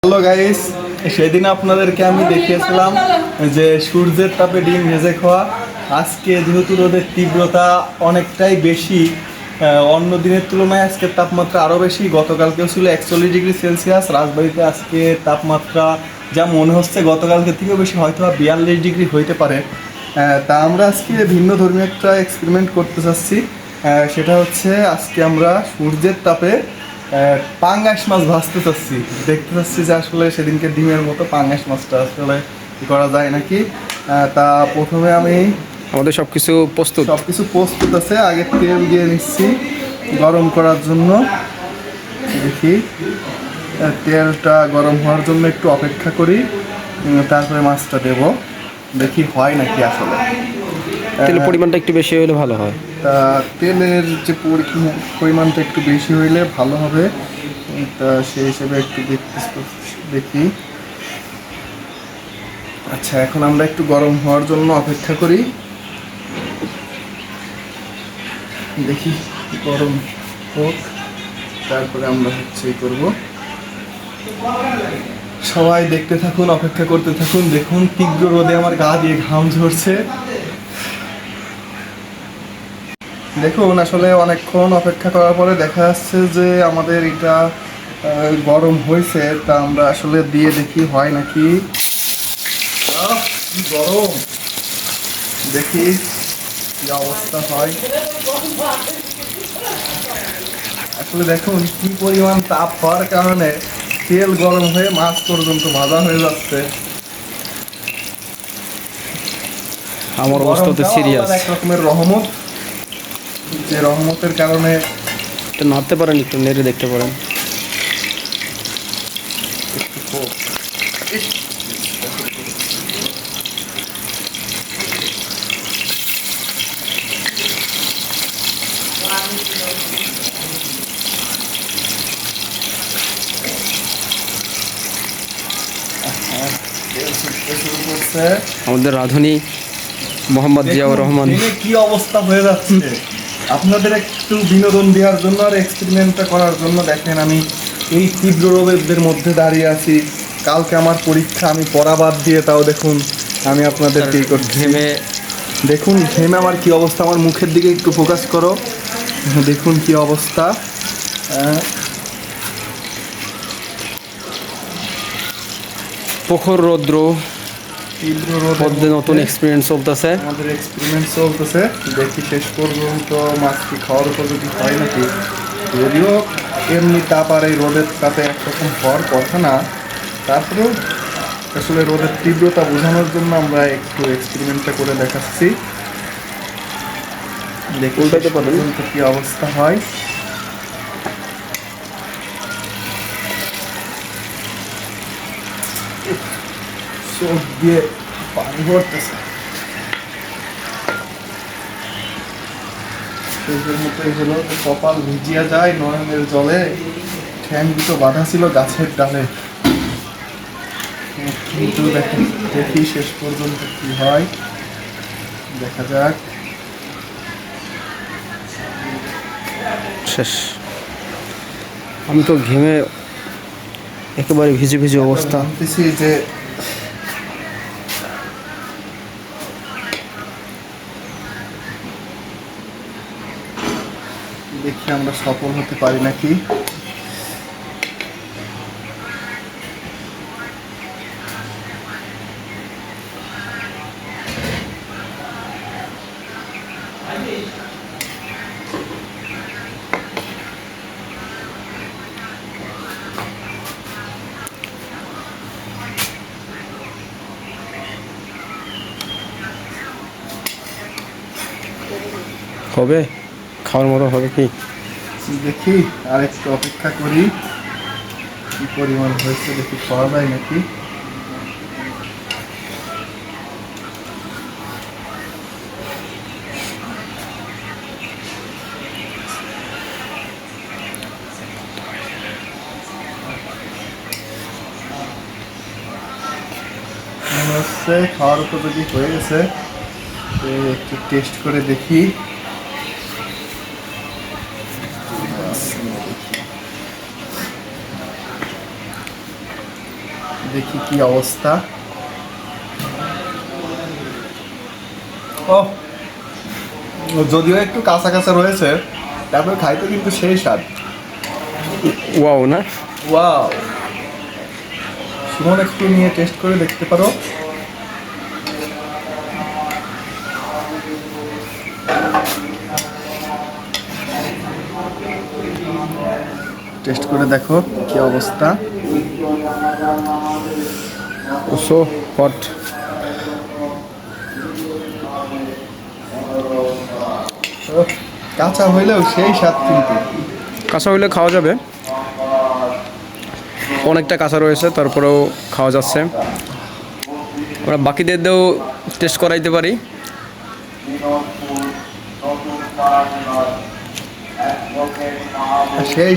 Hello guys, সেদিন আপনাদেরকে আমি দেখিয়েছিলাম যে সূর্যের তাপে ডিম ভেজে খাওয়া। আজকে যেহেতু রোদের তীব্রতা অনেকটাই বেশি, অন্য দিনের তুলনায় আজকের তাপমাত্রা আরও বেশি। গতকালকেও ছিল 41 ডিগ্রি সেলসিয়াস। রাজবাড়িতে আজকে তাপমাত্রা যা মনে হচ্ছে গতকালকে থেকেও বেশি, হয়তো 42 ডিগ্রি হইতে পারে। তা আমরা আজকে ভিন্ন ধর্মীয় একটা এক্সপেরিমেন্ট করতে চাচ্ছি। সেটা হচ্ছে আজকে আমরা সূর্যের তাপে পাঙ্গাস মাছ ভাজতে চাচ্ছি। দেখতে চাচ্ছি যে আসলে সেদিনকে ডিমের মতো পাঙ্গাস মাছটা আসলে করা যায় নাকি। তা প্রথমে আমি আমাদের সবকিছু প্রস্তুত। সব কিছু প্রস্তুত আছে, আগে তেল দিয়ে নিচ্ছি গরম করার জন্য। দেখি তেলটা গরম হওয়ার জন্য একটু অপেক্ষা করি, তারপরে মাছটা দেব। দেখি হয় নাকি আসলে। তেলের পরিমাণটা একটু বেশি হলে ভালো হয়। তা তেলের যে পরিমাণটা একটু বেশি হইলে ভালো হবে। তা সেই হিসেবে একটু দেখি। আচ্ছা, এখন আমরা একটু গরম হওয়ার জন্য অপেক্ষা করি। দেখি গরম হোক, তারপরে আমরা করব। সবাই দেখতে থাকুন, অপেক্ষা করতে থাকুন। দেখুন তীব্র রোদে আমার গা দিয়ে ঘাম ঝরছে। দেখুন আসলে অনেকক্ষণ অপেক্ষা করার পরে দেখা যাচ্ছে যে আমাদের এটা গরম হয়েছে। তা আমরা আসলে দিয়ে দেখি হয় নাকি। কি গরম, দেখি কি অবস্থা হয়। আসলে দেখুন কি পরিমাণ তাপ হওয়ার কারণে তেল গরম হয়ে মাছ পর্যন্ত ভাজা হয়ে যাচ্ছে। আমার অবস্থা তো সিরিয়াস। এক রকমের রহমত, যে রহমতের কারণে এটা নাড়তে পারেন, একটু নেড়ে দেখতে পারেন। শুরু করছে। আমাদের রাঁধুনি মোহাম্মদ জিয়াউর রহমান। কি অবস্থা হয়ে যাচ্ছে, আপনাদের একটু বিনোদন দেওয়ার জন্য আর এক্সপেরিমেন্টটা করার জন্য। দেখেন আমি এই তীব্র রোদের মধ্যে দাঁড়িয়ে আছি। কালকে আমার পরীক্ষা, আমি পড়া বাদ দিয়ে তাও দেখুন আমি আপনাদেরকে ঘেমে দেখুন ঘেমে আমার কি অবস্থা। আমার মুখের দিকে একটু ফোকাস করো, দেখুন কি অবস্থা। প্রখর রৌদ্র তীব্র রোদের মধ্যে নতুন এক্সপিরিয়েন্স চলতেছে। আমাদের এক্সপেরিমেন্ট চলতেছে। দেখি শেষ পর্যন্ত মাছটি খাওয়ার উপযোগী হয় নাকি। যদিও এমনি তাপ আর এই রোদের তাপে একরকম হওয়ার কথা না, তারপরেও আসলে রোদের তীব্রতা বোঝানোর জন্য আমরা একটু এক্সপেরিমেন্টটা করে দেখাচ্ছি। দেখি শেষ পর্যন্ত কি অবস্থা হয়। চোখ দিয়ে পানি পড়তেছে। সূর্যের মতোই হলো, কপাল ভিজিয়া যায় নয়নের জলে। ঠ্যাং দুটো বাঁধা ছিল গাছের ডালে। কিন্তু দেখি শেষ পর্যন্ত কি হয়, দেখা যাক। শেষ। আমি তো ঘেমে একেবারে ভিজে ভিজে অবস্থা। জানতেছি যে দেখি আমরা সফল হতে পারি নাকি। হবে, খাওয়ার মতো হবে কি দেখি আর একটু অপেক্ষা করি, কি পরিমাণ হয়েছে দেখি খাওয়া যায় নাকি। মনে হচ্ছে খাওয়ার উপযোগী হয়ে গেছে। একটু টেস্ট করে দেখি। দেখি কি অবস্থা। ও, যদিও একটু কাঁচা কাঁচা রয়েছে, তারপরে খাইতে কিন্তু সেই স্বাদ। ওয়াও না? ওয়াও, সুমন একটু নিয়ে টেস্ট করে দেখতে পারো। টেস্ট করে দেখো কি অবস্থা। So hot. কাঁচা হইলেও সেই স্বাদ কিন্তু। কাঁচা হইলে খাওয়া যাবে, অনেকটা কাঁচা রয়েছে, তারপরেও খাওয়া যাচ্ছে। আমরা বাকিদের দিয়েও টেস্ট করাইতে পারি। সেই